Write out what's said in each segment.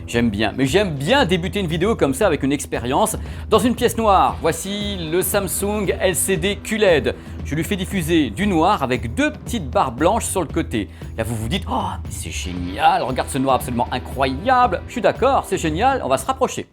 J'aime bien, mais j'aime bien débuter une vidéo comme ça avec une expérience. Dans une pièce noire, voici le Samsung LCD QLED. Je lui fais diffuser du noir avec deux petites barres blanches sur le côté. Là vous vous dites, oh mais c'est génial, regarde ce noir absolument incroyable. Je suis d'accord, c'est génial, on va se rapprocher.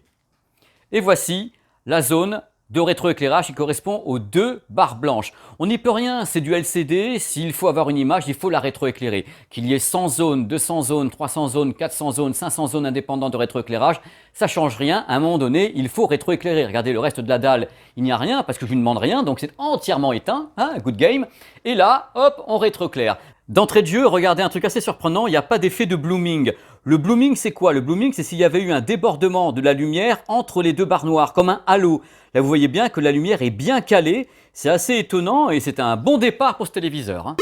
Et voici la zone de rétroéclairage qui correspond aux deux barres blanches. On n'y peut rien, c'est du LCD, s'il faut avoir une image, il faut la rétroéclairer. Qu'il y ait 100 zones, 200 zones, 300 zones, 400 zones, 500 zones indépendantes de rétroéclairage, ça change rien, à un moment donné, il faut rétroéclairer. Regardez le reste de la dalle, il n'y a rien parce que je ne demande rien, donc c'est entièrement éteint, hein, good game. Et là, hop, on rétroéclaire. D'entrée de jeu, regardez un truc assez surprenant, il n'y a pas d'effet de blooming. Le blooming, c'est quoi? Le blooming, c'est s'il y avait eu un débordement de la lumière entre les deux barres noires, comme un halo. Là, vous voyez bien que la lumière est bien calée. C'est assez étonnant et c'est un bon départ pour ce téléviseur, hein.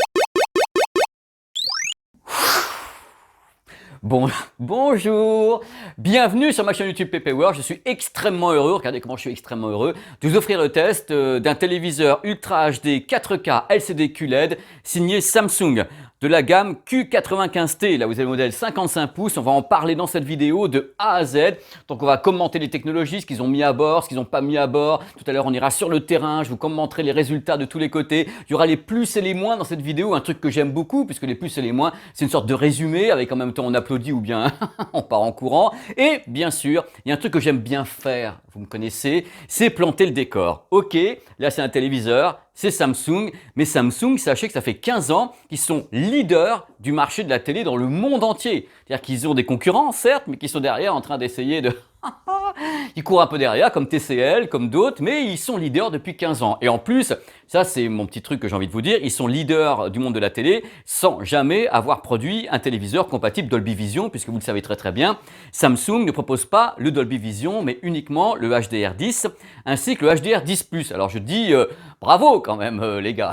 Bonjour, bienvenue sur ma chaîne YouTube PP World. Je suis extrêmement heureux, regardez comment je suis extrêmement heureux, de vous offrir le test d'un téléviseur Ultra HD 4K LCD QLED signé Samsung de la gamme Q95T. Là vous avez le modèle 55 pouces, on va en parler dans cette vidéo de A à Z. Donc on va commenter les technologies, ce qu'ils ont mis à bord, ce qu'ils n'ont pas mis à bord. Tout à l'heure on ira sur le terrain, je vous commenterai les résultats de tous les côtés. Il y aura les plus et les moins dans cette vidéo, un truc que j'aime beaucoup puisque les plus et les moins c'est une sorte de résumé avec en même temps on applaudit ou bien on part en courant. Et bien sûr, il y a un truc que j'aime bien faire, vous me connaissez, c'est planter le décor. Ok, là c'est un téléviseur, c'est Samsung, mais Samsung, sachez que ça fait 15 ans qu'ils sont leaders du marché de la télé dans le monde entier. C'est-à-dire qu'ils ont des concurrents, certes, mais qui sont derrière en train d'essayer de... Ils courent un peu derrière, comme TCL, comme d'autres, mais ils sont leaders depuis 15 ans. Et en plus, ça c'est mon petit truc que j'ai envie de vous dire, ils sont leaders du monde de la télé sans jamais avoir produit un téléviseur compatible Dolby Vision, puisque vous le savez très très bien, Samsung ne propose pas le Dolby Vision, mais uniquement le HDR10, ainsi que le HDR10+. Alors je dis bravo quand même les gars.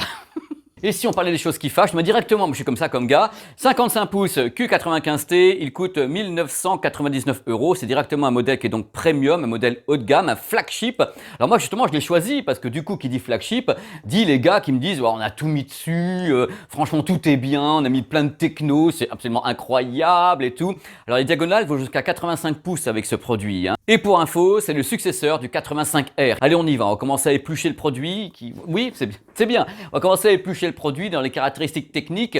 Et si on parlait des choses qui fâchent, moi directement, je suis comme ça comme gars, 55 pouces Q95T, il coûte 1999 €, c'est directement un modèle qui est donc premium, un modèle haut de gamme, un flagship. Alors moi justement je l'ai choisi parce que du coup qui dit flagship, dit les gars qui me disent oh, on a tout mis dessus, franchement tout est bien, on a mis plein de techno, c'est absolument incroyable et tout. Alors les diagonales vont jusqu'à 85 pouces avec ce produit, hein. Et pour info, c'est le successeur du 85R. Allez on y va, on va commencer à éplucher le produit, oui c'est bien, on va commencer à éplucher le produit dans les caractéristiques techniques.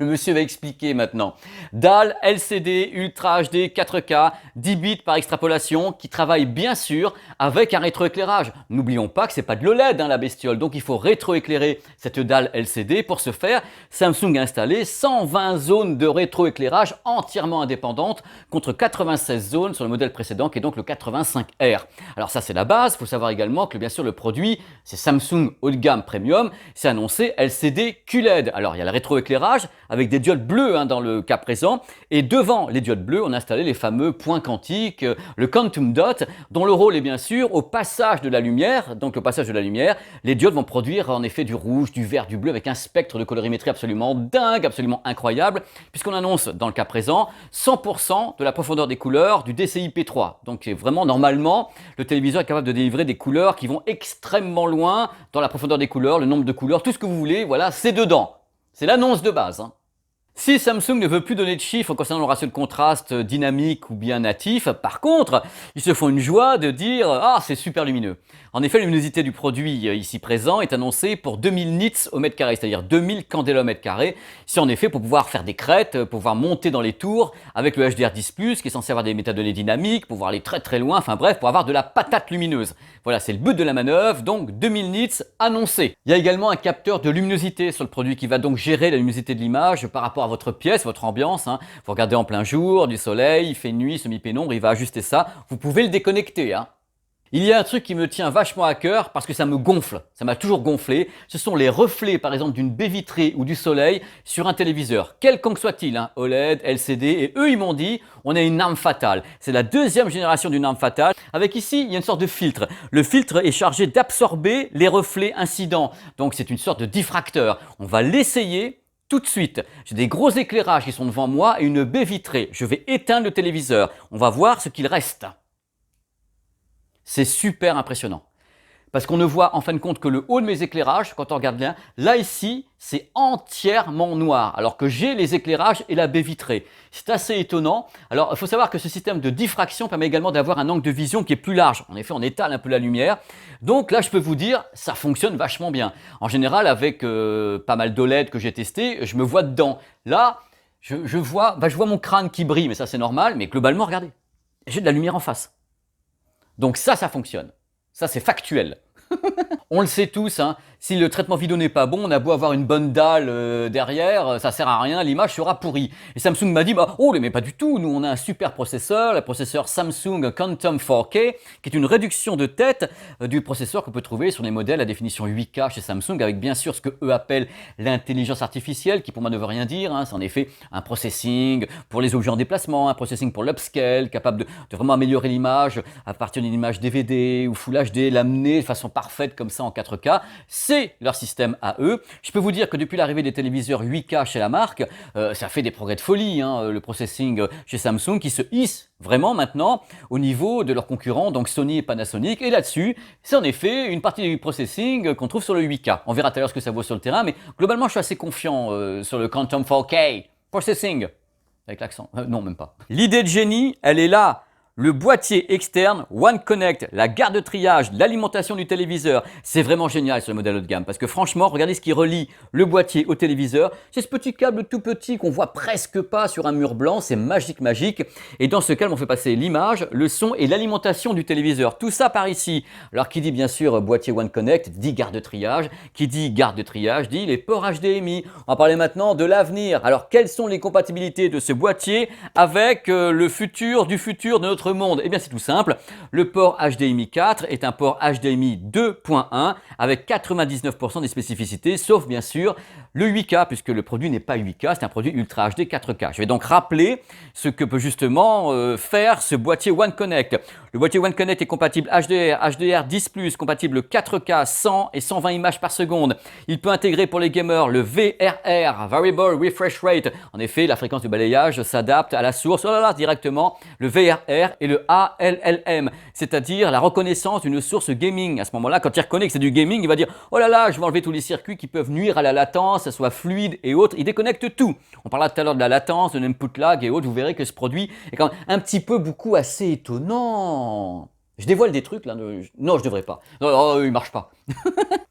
Le monsieur va expliquer maintenant. Dalle LCD Ultra HD 4K, 10 bits par extrapolation, qui travaille bien sûr avec un rétroéclairage. N'oublions pas que c'est pas de l'OLED la bestiole, donc il faut rétroéclairer cette dalle LCD. Pour ce faire, Samsung a installé 120 zones de rétroéclairage entièrement indépendantes contre 96 zones sur le modèle précédent qui est donc le 85R. Alors ça c'est la base, il faut savoir également que bien sûr le produit c'est Samsung haut de gamme premium, c'est annoncé LCD QLED. Alors il y a le rétroéclairage avec des diodes bleues dans le cas présent, et devant les diodes bleues, on a installé les fameux points quantiques, le quantum dot, dont le rôle est bien sûr au passage de la lumière. Donc au passage de la lumière, les diodes vont produire en effet du rouge, du vert, du bleu, avec un spectre de colorimétrie absolument dingue, absolument incroyable, puisqu'on annonce dans le cas présent 100% de la profondeur des couleurs du DCI-P3. Donc vraiment, normalement, le téléviseur est capable de délivrer des couleurs qui vont extrêmement loin dans la profondeur des couleurs, le nombre de couleurs, tout ce que vous voulez, voilà, c'est dedans. C'est l'annonce de base, hein. Si Samsung ne veut plus donner de chiffres concernant le ratio de contraste dynamique ou bien natif, par contre, ils se font une joie de dire « Ah, c'est super lumineux ». En effet, la luminosité du produit ici présent est annoncée pour 2000 nits au mètre carré, c'est-à-dire 2000 candela au mètre carré. C'est en effet pour pouvoir faire des crêtes, pour pouvoir monter dans les tours avec le HDR10+, qui est censé avoir des métadonnées dynamiques, pour pouvoir aller très très loin, enfin bref, pour avoir de la patate lumineuse. Voilà, c'est le but de la manœuvre, donc 2000 nits annoncés. Il y a également un capteur de luminosité sur le produit qui va donc gérer la luminosité de l'image par rapport à votre pièce, votre ambiance, hein. Vous regardez en plein jour, du soleil, il fait nuit, semi-pénombre, il va ajuster ça. Vous pouvez le déconnecter, hein. Il y a un truc qui me tient vachement à cœur parce que ça me gonfle, ça m'a toujours gonflé. Ce sont les reflets par exemple d'une baie vitrée ou du soleil sur un téléviseur, quelconque soit-il, hein, OLED, LCD, et eux ils m'ont dit on a une arme fatale. C'est la deuxième génération d'une arme fatale. Avec ici, il y a une sorte de filtre. Le filtre est chargé d'absorber les reflets incidents. Donc c'est une sorte de diffracteur. On va l'essayer tout de suite. J'ai des gros éclairages qui sont devant moi et une baie vitrée. Je vais éteindre le téléviseur. On va voir ce qu'il reste. C'est super impressionnant. parce qu'on ne voit en fin de compte que le haut de mes éclairages, quand on regarde bien. Là, ici, c'est entièrement noir, alors que j'ai les éclairages et la baie vitrée. C'est assez étonnant. Alors, il faut savoir que ce système de diffraction permet également d'avoir un angle de vision qui est plus large. En effet, on étale un peu la lumière. Donc là, je peux vous dire, ça fonctionne vachement bien. En général, avec pas mal d'OLED que j'ai testé, je me vois dedans. Là, je vois mon crâne qui brille, mais ça c'est normal. Mais globalement, regardez, j'ai de la lumière en face. Donc ça fonctionne. Ça, c'est factuel. On le sait tous, hein, si le traitement vidéo n'est pas bon, on a beau avoir une bonne dalle derrière, ça sert à rien, l'image sera pourrie. Et Samsung m'a dit, oh mais pas du tout, nous on a un super processeur, le processeur Samsung Quantum 4K, qui est une réduction de tête du processeur qu'on peut trouver sur les modèles à définition 8K chez Samsung, avec bien sûr ce que eux appellent l'intelligence artificielle, qui pour moi ne veut rien dire, hein, c'est en effet un processing pour les objets en déplacement, un processing pour l'upscale, capable de vraiment améliorer l'image à partir d'une image DVD ou Full HD, l'amener de façon parfaite comme ça en 4K, c'est leur système à eux. Je peux vous dire que depuis l'arrivée des téléviseurs 8K chez la marque, ça fait des progrès de folie, hein, le processing chez Samsung qui se hisse vraiment maintenant au niveau de leurs concurrents, donc Sony et Panasonic. Et là-dessus, c'est en effet une partie du processing qu'on trouve sur le 8K. On verra tout à l'heure ce que ça vaut sur le terrain, mais globalement, je suis assez confiant sur le Quantum 4K processing. Avec l'accent. Non, même pas. L'idée de génie, elle est là. Le boîtier externe One Connect, la garde de triage, l'alimentation du téléviseur, c'est vraiment génial sur le modèle haut de gamme parce que franchement, regardez ce qui relie le boîtier au téléviseur. C'est ce petit câble tout petit qu'on voit presque pas sur un mur blanc, c'est magique, magique. Et dans ce câble, on fait passer l'image, le son et l'alimentation du téléviseur. Tout ça par ici. Alors qui dit bien sûr boîtier One Connect, dit garde de triage. Qui dit garde de triage, dit les ports HDMI. On va parler maintenant de l'avenir. Alors quelles sont les compatibilités de ce boîtier avec le futur du futur de notre monde? Eh bien c'est tout simple, le port HDMI 4 est un port HDMI 2.1 avec 99% des spécificités, sauf bien sûr le 8K, puisque le produit n'est pas 8K, c'est un produit Ultra HD 4K. Je vais donc rappeler ce que peut justement faire ce boîtier One Connect. Le boîtier One Connect est compatible HDR, HDR10+, compatible 4K, 100 et 120 images par seconde. Il peut intégrer pour les gamers le VRR, Variable Refresh Rate. En effet, la fréquence de balayage s'adapte à la source, directement, le VRR et le ALLM, c'est-à-dire la reconnaissance d'une source gaming. À ce moment-là, quand il reconnaît que c'est du gaming, il va dire « Oh là là, je vais enlever tous les circuits qui peuvent nuire à la latence, ça soit fluide et autres. » Il déconnecte tout. On parlera tout à l'heure de la latence, de l'input lag et autres. Vous verrez que ce produit est quand même un petit peu beaucoup assez étonnant. Je dévoile des trucs là, non je devrais pas, non, il marche pas.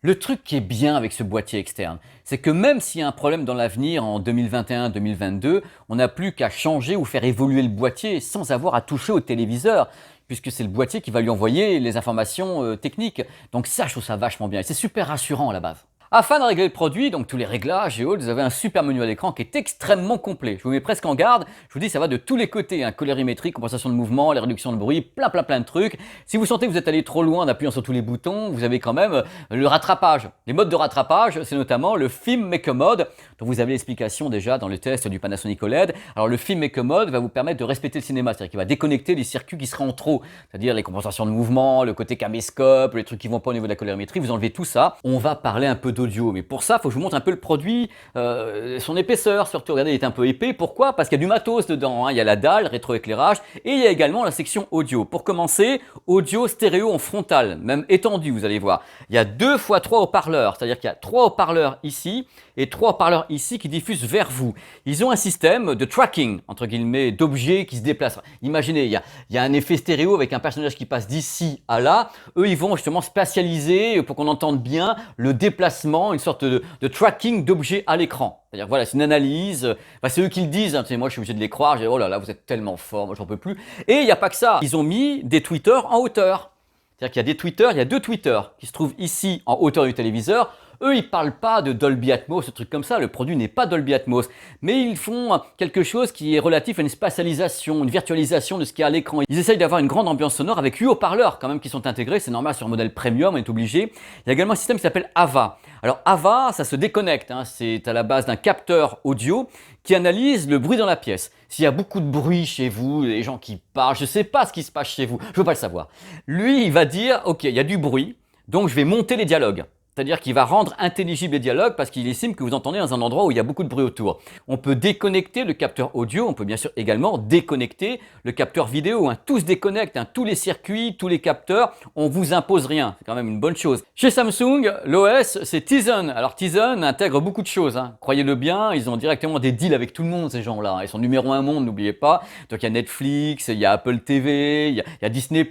Le truc qui est bien avec ce boîtier externe, c'est que même s'il y a un problème dans l'avenir en 2021-2022, on n'a plus qu'à changer ou faire évoluer le boîtier sans avoir à toucher au téléviseur, puisque c'est le boîtier qui va lui envoyer les informations techniques. Donc ça, je trouve ça vachement bien et c'est super rassurant à la base. Afin de régler le produit, donc tous les réglages et autres, vous avez un super menu à l'écran qui est extrêmement complet. Je vous mets presque en garde, je vous dis ça va de tous les côtés, hein, colorimétrie, compensation de mouvement, les réductions de bruit, plein de trucs. Si vous sentez que vous êtes allé trop loin en appuyant sur tous les boutons, vous avez quand même le rattrapage. Les modes de rattrapage, c'est notamment le Film Maker Mode, dont vous avez l'explication déjà dans le test du Panasonic OLED. Alors le Film Maker Mode va vous permettre de respecter le cinéma, c'est-à-dire qu'il va déconnecter les circuits qui seraient en trop, c'est-à-dire les compensations de mouvement, le côté caméscope, les trucs qui vont pas au niveau de la colorimétrie, vous enlevez tout ça. On va parler un peu d'audio, mais pour ça, il faut que je vous montre un peu le produit, son épaisseur surtout. Regardez, il est un peu épais. Pourquoi? Parce qu'il y a du matos dedans, hein. Il y a la dalle, rétroéclairage, et il y a également la section audio. Pour commencer, audio stéréo en frontal, même étendu, vous allez voir. Il y a 2 x 3 haut-parleurs, c'est-à-dire qu'il y a 3 haut-parleurs ici et 3 haut-parleurs ici qui diffusent vers vous. Ils ont un système de tracking, entre guillemets, d'objets qui se déplacent. Imaginez, il y a un effet stéréo avec un personnage qui passe d'ici à là. Eux, ils vont justement spatialiser pour qu'on entende bien le déplacement, une sorte de tracking d'objets à l'écran. C'est-à-dire, voilà, c'est une analyse. C'est eux qui le disent. Hein, moi, je suis obligé de les croire. Je dis, oh là là, vous êtes tellement fort, moi, j'en peux plus. Et il n'y a pas que ça. Ils ont mis des tweeters en hauteur. C'est-à-dire qu'il y a des tweeters, il y a 2 tweeters qui se trouvent ici en hauteur du téléviseur. Eux, ils parlent pas de Dolby Atmos, ce truc comme ça. Le produit n'est pas Dolby Atmos. Mais ils font quelque chose qui est relatif à une spatialisation, une virtualisation de ce qu'il y a à l'écran. Ils essayent d'avoir une grande ambiance sonore avec 8 haut-parleurs quand même qui sont intégrés. C'est normal sur un modèle premium, on est obligé. Il y a également un système qui s'appelle AVA. Alors AVA, ça se déconnecte. Hein. C'est à la base d'un capteur audio qui analyse le bruit dans la pièce. S'il y a beaucoup de bruit chez vous, les gens qui parlent, je ne sais pas ce qui se passe chez vous, je ne veux pas le savoir. Lui, il va dire, ok, il y a du bruit, donc je vais monter les dialogues. C'est-à-dire qu'il va rendre intelligible les dialogues parce qu'il estime que vous entendez dans un endroit où il y a beaucoup de bruit autour. On peut déconnecter le capteur audio, on peut bien sûr également déconnecter le capteur vidéo. Tout se déconnecte, tous les circuits, tous les capteurs, on vous impose rien. C'est quand même une bonne chose. Chez Samsung, l'OS c'est Tizen. Alors Tizen intègre beaucoup de choses. Croyez-le bien, ils ont directement des deals avec tout le monde ces gens-là. Ils sont numéro 1 monde, n'oubliez pas. Donc il y a Netflix, il y a Apple TV, il y a Disney+,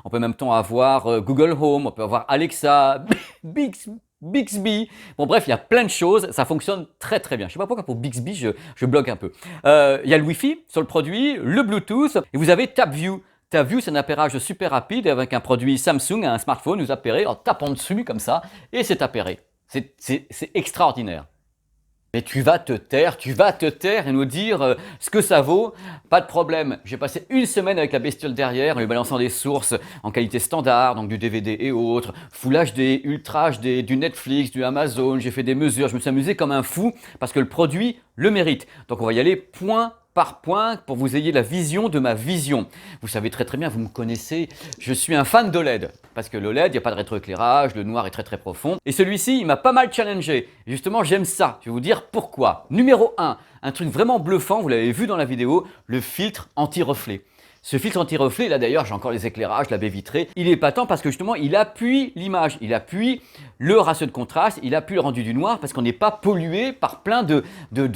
on peut en même temps avoir Google Home, on peut avoir Alexa, Bixby. Bon bref, il y a plein de choses, ça fonctionne très très bien. Je sais pas pourquoi pour Bixby, je bloque un peu. Il y a le Wi-Fi sur le produit, le Bluetooth, et vous avez TapView. TapView, c'est un appairage super rapide avec un produit Samsung, un smartphone, vous appairez en tapant dessus comme ça, et c'est appairé. C'est extraordinaire. Mais tu vas te taire et nous dire ce que ça vaut. Pas de problème. J'ai passé une semaine avec la bestiole derrière en lui balançant des sources en qualité standard, donc du DVD et autres, Full HD, Ultra HD, du Netflix, du Amazon. J'ai fait des mesures. Je me suis amusé comme un fou parce que le produit le mérite. Donc on va y aller point par point pour que vous ayez la vision de ma vision. Vous savez très très bien, vous me connaissez, je suis un fan d'OLED. Parce que l'OLED, il n'y a pas de rétroéclairage, le noir est très très profond. Et celui-ci, il m'a pas mal challengé. Et justement, j'aime ça. Je vais vous dire pourquoi. Numéro 1, un truc vraiment bluffant, vous l'avez vu dans la vidéo, le filtre anti-reflet. Ce filtre anti-reflet, là d'ailleurs, j'ai encore les éclairages, la baie vitrée, il est épatant parce que justement, il appuie l'image, il appuie le ratio de contraste, il appuie le rendu du noir parce qu'on n'est pas pollué par plein de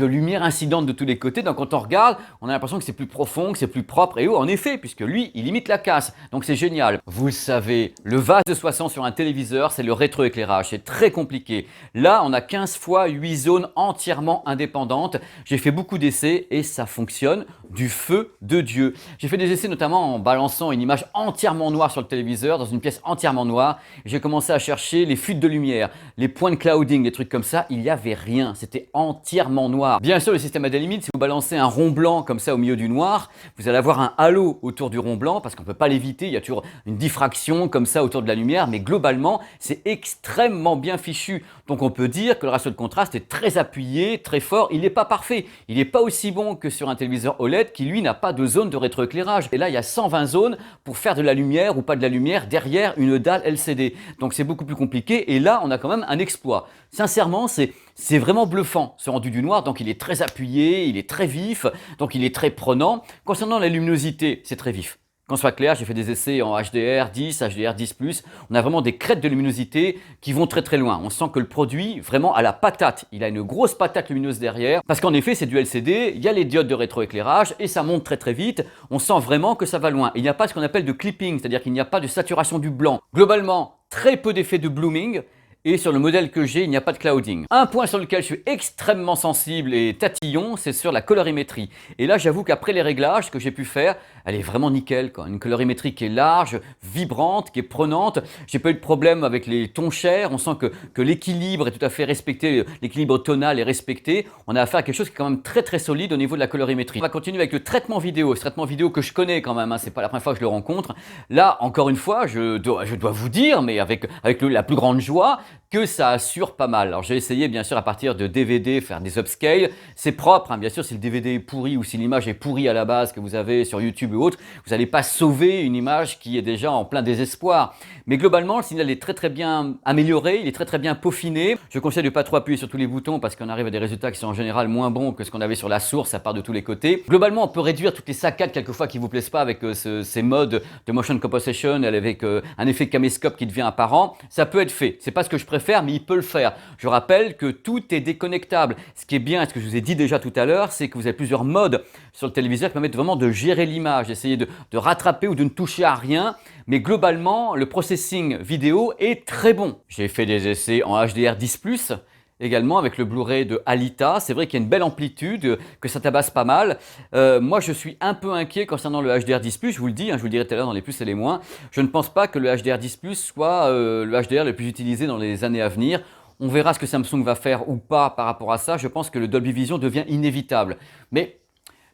lumière incidente de tous les côtés. Donc quand on regarde, on a l'impression que c'est plus profond, que c'est plus propre. Et en effet, puisque lui, il limite la casse. Donc c'est génial. Vous le savez, le vase de 60 sur un téléviseur, c'est le rétroéclairage. C'est très compliqué. Là, on a 15 fois 8 zones entièrement indépendantes. J'ai fait beaucoup d'essais et ça fonctionne du feu de Dieu. J'ai fait des essais notamment en balançant une image entièrement noire sur le téléviseur, dans une pièce entièrement noire. J'ai commencé à chercher les fuites de lumière, les points de clouding, des trucs comme ça. Il n'y avait rien, c'était entièrement noir. Bien sûr, le système a des limites. Si vous balancez un rond blanc comme ça au milieu du noir, vous allez avoir un halo autour du rond blanc parce qu'on ne peut pas l'éviter. Il y a toujours une diffraction comme ça autour de la lumière, mais globalement, c'est extrêmement bien fichu. Donc on peut dire que le ratio de contraste est très appuyé, très fort. Il n'est pas parfait. Il n'est pas aussi bon que sur un téléviseur OLED qui, lui, n'a pas de zone de rétroéclairage. Et là, il y a 120 zones pour faire de la lumière ou pas de la lumière derrière une dalle LCD. Donc c'est beaucoup plus compliqué. Et là, on a quand même un exploit. Sincèrement, c'est vraiment bluffant ce rendu du noir. Donc il est très appuyé, il est très vif, donc il est très prenant. Concernant la luminosité, c'est très vif. Qu'on soit clair, j'ai fait des essais en HDR 10, HDR 10+, on a vraiment des crêtes de luminosité qui vont très très loin. On sent que le produit, vraiment à la patate, il a une grosse patate lumineuse derrière, parce qu'en effet c'est du LCD, il y a les diodes de rétroéclairage et ça monte très très vite, on sent vraiment que ça va loin. Il n'y a pas ce qu'on appelle de clipping, c'est-à-dire qu'il n'y a pas de saturation du blanc. Globalement, très peu d'effet de blooming. Et sur le modèle que j'ai, il n'y a pas de clouding. Un point sur lequel je suis extrêmement sensible et tatillon, c'est sur la colorimétrie. Et là, j'avoue qu'après les réglages, ce que j'ai pu faire, elle est vraiment nickel, quoi. Une colorimétrie qui est large, vibrante, qui est prenante. J'ai pas eu de problème avec les tons chers. On sent que l'équilibre est tout à fait respecté, l'équilibre tonal est respecté. On a affaire à quelque chose qui est quand même très très solide au niveau de la colorimétrie. On va continuer avec le traitement vidéo. Ce traitement vidéo que je connais quand même, c'est pas la première fois que je le rencontre. Là, encore une fois, je dois vous dire, mais avec la plus grande joie, que ça assure pas mal. Alors j'ai essayé bien sûr à partir de DVD faire des upscales. C'est propre, bien sûr si le DVD est pourri ou si l'image est pourrie à la base que vous avez sur YouTube ou autre, vous n'allez pas sauver une image qui est déjà en plein désespoir. Mais globalement le signal est très très bien amélioré, il est très très bien peaufiné. Je conseille de ne pas trop appuyer sur tous les boutons parce qu'on arrive à des résultats qui sont en général moins bons que ce qu'on avait sur la source, ça part de tous les côtés. Globalement on peut réduire toutes les saccades quelquefois qui vous plaisent pas avec ces modes de motion composition avec un effet caméscope qui devient apparent. Ça peut être fait, c'est pas ce que je préfère mais il peut le faire. Je rappelle que tout est déconnectable. Ce qui est bien, et ce que je vous ai dit déjà tout à l'heure, c'est que vous avez plusieurs modes sur le téléviseur qui permettent vraiment de gérer l'image, d'essayer de rattraper ou de ne toucher à rien. Mais globalement, le processing vidéo est très bon. J'ai fait des essais en HDR 10+, également avec le Blu-ray de Alita. C'est vrai qu'il y a une belle amplitude, que ça tabasse pas mal. Moi, je suis un peu inquiet concernant le HDR 10+, je vous le dis, je vous le dirai tout à l'heure dans les plus et les moins. Je ne pense pas que le HDR 10+, soit le HDR le plus utilisé dans les années à venir. On verra ce que Samsung va faire ou pas par rapport à ça. Je pense que le Dolby Vision devient inévitable. Mais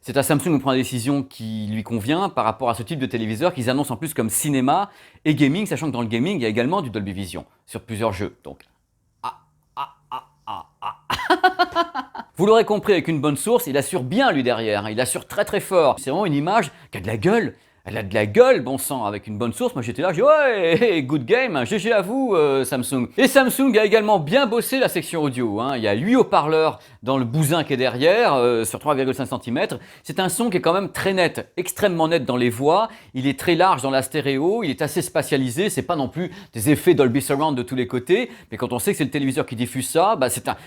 c'est à Samsung de prendre la décision qui lui convient par rapport à ce type de téléviseur qu'ils annoncent en plus comme cinéma et gaming, sachant que dans le gaming, il y a également du Dolby Vision sur plusieurs jeux. Donc, vous l'aurez compris, avec une bonne source, il assure bien lui derrière, il assure très très fort. C'est vraiment une image qui a de la gueule. Elle a de la gueule, bon sang, avec une bonne source. Moi j'étais là, j'ai dit ouais, good game, GG à vous Samsung. Et Samsung a également bien bossé la section audio. Il y a 8 haut-parleurs dans le bousin qui est derrière, sur 3,5 cm. C'est un son qui est quand même très net, extrêmement net dans les voix. Il est très large dans la stéréo, il est assez spatialisé. C'est pas non plus des effets Dolby Surround de tous les côtés. Mais quand on sait que c'est le téléviseur qui diffuse ça,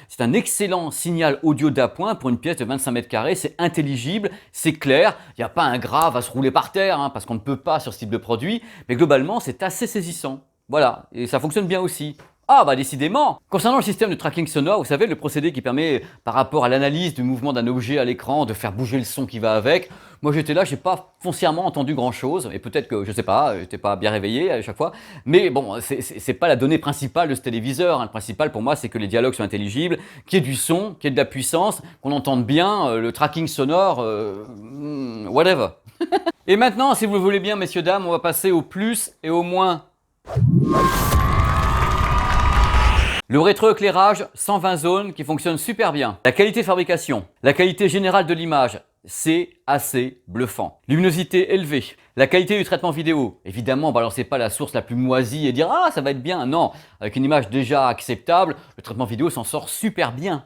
c'est un excellent signal audio d'appoint pour une pièce de 25 mètres carrés. C'est intelligible, c'est clair. Il n'y a pas un grave à se rouler par terre, parce qu'on ne peut pas sur ce type de produit, mais globalement c'est assez saisissant. Voilà, et ça fonctionne bien aussi. Ah bah décidément. Concernant le système de tracking sonore, vous savez, le procédé qui permet par rapport à l'analyse du mouvement d'un objet à l'écran de faire bouger le son qui va avec, moi j'étais là, j'ai pas foncièrement entendu grand chose, et peut-être que, je sais pas, j'étais pas bien réveillé à chaque fois, mais bon, c'est pas la donnée principale de ce téléviseur. Le principal pour moi c'est que les dialogues soient intelligibles, qu'il y ait du son, qu'il y ait de la puissance, qu'on entende bien, le tracking sonore, whatever. Et maintenant, si vous le voulez bien, messieurs, dames, on va passer au plus et au moins. Le rétroéclairage 120 zones qui fonctionne super bien. La qualité de fabrication, la qualité générale de l'image, c'est assez bluffant. Luminosité élevée, la qualité du traitement vidéo. Évidemment, balancez pas la source la plus moisie et dire « Ah, ça va être bien ». Non, avec une image déjà acceptable, le traitement vidéo s'en sort super bien.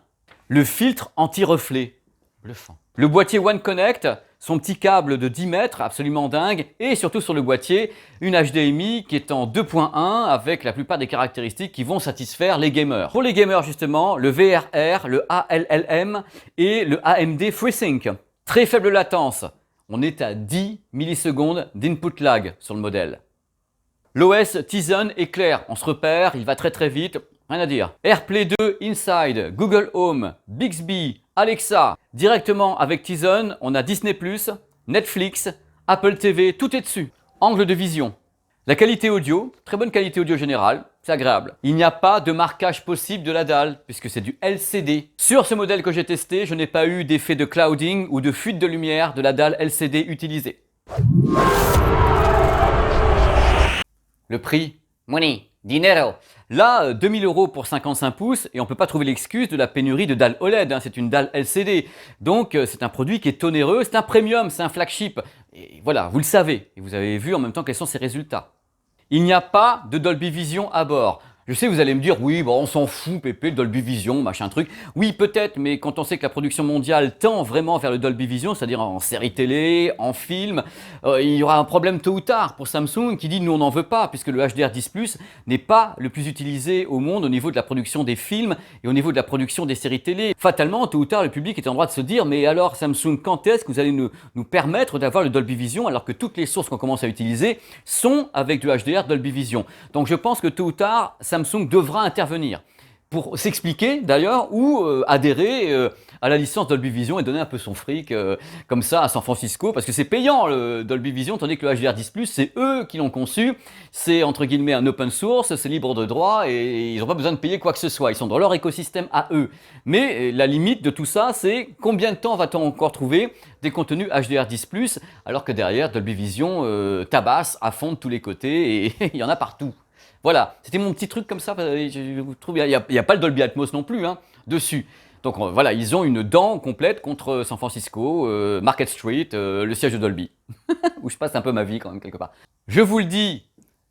Le filtre anti-reflet, bluffant. Le boîtier One Connect, son petit câble de 10 mètres, absolument dingue, et surtout sur le boîtier, une HDMI qui est en 2.1 avec la plupart des caractéristiques qui vont satisfaire les gamers. Pour les gamers justement, le VRR, le ALLM et le AMD FreeSync. Très faible latence, on est à 10 millisecondes d'input lag sur le modèle. L'OS Tizen est clair, on se repère, il va très vite, rien à dire. AirPlay 2 Inside, Google Home, Bixby, Alexa. Directement avec Tizen, on a Disney+, Netflix, Apple TV, tout est dessus. Angle de vision. La qualité audio, très bonne qualité audio générale, c'est agréable. Il n'y a pas de marquage possible de la dalle, puisque c'est du LCD. Sur ce modèle que j'ai testé, je n'ai pas eu d'effet de clouding ou de fuite de lumière de la dalle LCD utilisée. Le prix, money, dinero. Là, 2000 € pour 55 pouces et on ne peut pas trouver l'excuse de la pénurie de dalles OLED, c'est une dalle LCD. Donc c'est un produit qui est onéreux, c'est un premium, c'est un flagship. Et voilà, vous le savez, et vous avez vu en même temps quels sont ses résultats. Il n'y a pas de Dolby Vision à bord. Je sais, vous allez me dire, oui, bon, on s'en fout, Pépé, le Dolby Vision, machin truc. Oui, peut-être, mais quand on sait que la production mondiale tend vraiment vers le Dolby Vision, c'est-à-dire en série télé, en film, il y aura un problème tôt ou tard pour Samsung qui dit, nous, on n'en veut pas, puisque le HDR10+ n'est pas le plus utilisé au monde au niveau de la production des films et au niveau de la production des séries télé. Fatalement, tôt ou tard, le public est en droit de se dire, mais alors, Samsung, quand est-ce que vous allez nous permettre d'avoir le Dolby Vision alors que toutes les sources qu'on commence à utiliser sont avec du HDR Dolby Vision. Donc, je pense que tôt ou tard, Samsung devra intervenir pour s'expliquer d'ailleurs ou adhérer à la licence Dolby Vision et donner un peu son fric comme ça à San Francisco parce que c'est payant le Dolby Vision tandis que le HDR10+, c'est eux qui l'ont conçu, c'est entre guillemets un open source, c'est libre de droit et ils n'ont pas besoin de payer quoi que ce soit, ils sont dans leur écosystème à eux. Mais la limite de tout ça, c'est combien de temps va-t-on encore trouver des contenus HDR10+, alors que derrière Dolby Vision tabasse à fond de tous les côtés et il y en a partout. Voilà, c'était mon petit truc comme ça, je trouve il n'y a pas le Dolby Atmos non plus dessus. Donc voilà, ils ont une dent complète contre San Francisco, Market Street, le siège de Dolby, où je passe un peu ma vie quand même quelque part. Je vous le dis,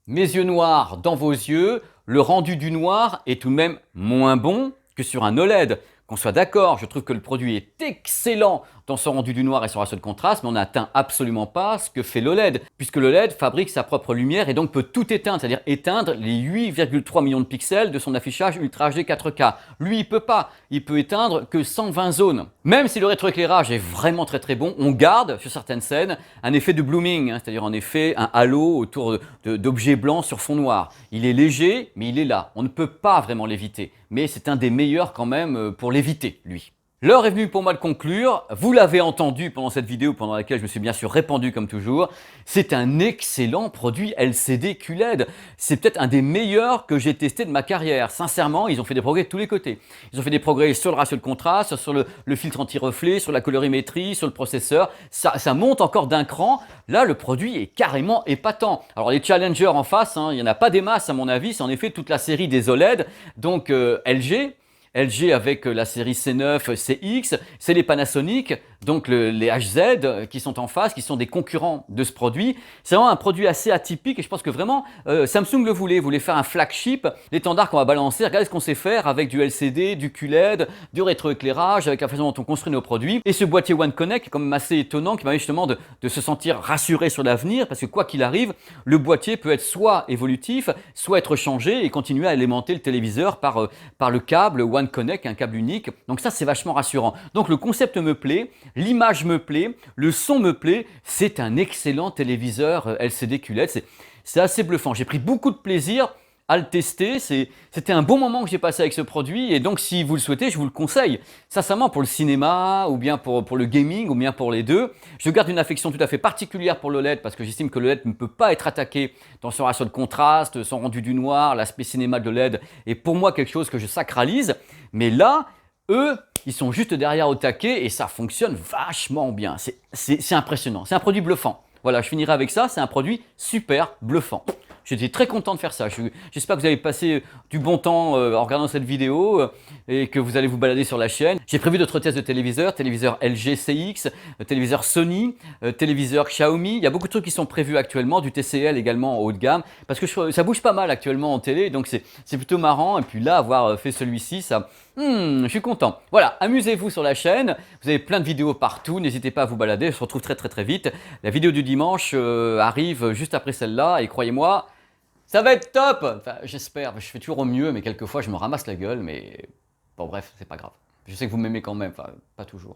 mes yeux noirs dans vos yeux, le rendu du noir est tout de même moins bon que sur un OLED. Qu'on soit d'accord, je trouve que le produit est excellent dans son rendu du noir et son ratio de contraste, mais on n'atteint absolument pas ce que fait l'OLED, puisque l'OLED fabrique sa propre lumière et donc peut tout éteindre, c'est-à-dire éteindre les 8,3 millions de pixels de son affichage Ultra HD 4K. Lui, il peut pas, il peut éteindre que 120 zones. Même si le rétroéclairage est vraiment très bon, on garde sur certaines scènes un effet de blooming, c'est-à-dire en effet un halo autour d'objets blancs sur fond noir. Il est léger, mais il est là. On ne peut pas vraiment l'éviter, mais c'est un des meilleurs quand même pour l'éviter, lui. L'heure est venue pour moi de conclure. Vous l'avez entendu pendant cette vidéo pendant laquelle je me suis bien sûr répandu comme toujours. C'est un excellent produit LCD QLED. C'est peut-être un des meilleurs que j'ai testé de ma carrière. Sincèrement, ils ont fait des progrès de tous les côtés. Ils ont fait des progrès sur le ratio de contraste, sur le filtre anti-reflet, sur la colorimétrie, sur le processeur. Ça monte encore d'un cran. Là, le produit est carrément épatant. Alors les challengers en face, il n'y en a pas des masses à mon avis. C'est en effet toute la série des OLED, donc LG. LG avec la série C9, CX, c'est les Panasonic, donc les HZ qui sont en face, qui sont des concurrents de ce produit. C'est vraiment un produit assez atypique et je pense que vraiment Samsung le voulait faire un flagship, l'étendard qu'on va balancer. Regardez ce qu'on sait faire avec du LCD, du QLED, du rétroéclairage, avec la façon dont on construit nos produits. Et ce boîtier One Connect qui est quand même assez étonnant, qui permet justement de se sentir rassuré sur l'avenir, parce que quoi qu'il arrive, le boîtier peut être soit évolutif, soit être changé et continuer à alimenter le téléviseur par le câble One Connect, un câble unique. Donc ça, c'est vachement rassurant. Donc le concept me plaît, l'image me plaît, le son me plaît. C'est un excellent téléviseur LCD QLED. C'est assez bluffant. J'ai pris beaucoup de plaisir à le tester. C'était un bon moment que j'ai passé avec ce produit et donc si vous le souhaitez, je vous le conseille. Sincèrement, pour le cinéma ou bien pour le gaming ou bien pour les deux, je garde une affection tout à fait particulière pour le LED parce que j'estime que le LED ne peut pas être attaqué dans son ratio de contraste, son rendu du noir, l'aspect cinéma de LED est pour moi quelque chose que je sacralise. Mais là, eux, ils sont juste derrière au taquet et ça fonctionne vachement bien. C'est impressionnant. C'est un produit bluffant. Voilà, je finirai avec ça. C'est un produit super bluffant. J'étais très content de faire ça. J'espère que vous avez passé du bon temps en regardant cette vidéo et que vous allez vous balader sur la chaîne. J'ai prévu d'autres tests de téléviseurs, téléviseur LG CX, téléviseur Sony, téléviseur Xiaomi. Il y a beaucoup de trucs qui sont prévus actuellement, du TCL également en haut de gamme, parce que ça bouge pas mal actuellement en télé, donc c'est plutôt marrant. Et puis là, avoir fait celui-ci, ça, je suis content. Voilà, amusez-vous sur la chaîne. Vous avez plein de vidéos partout. N'hésitez pas à vous balader. On se retrouve très vite. La vidéo du dimanche arrive juste après celle-là et croyez-moi, ça va être top! Enfin, j'espère, je fais toujours au mieux, mais quelquefois je me ramasse la gueule, mais bon bref, c'est pas grave. Je sais que vous m'aimez quand même, enfin, pas toujours.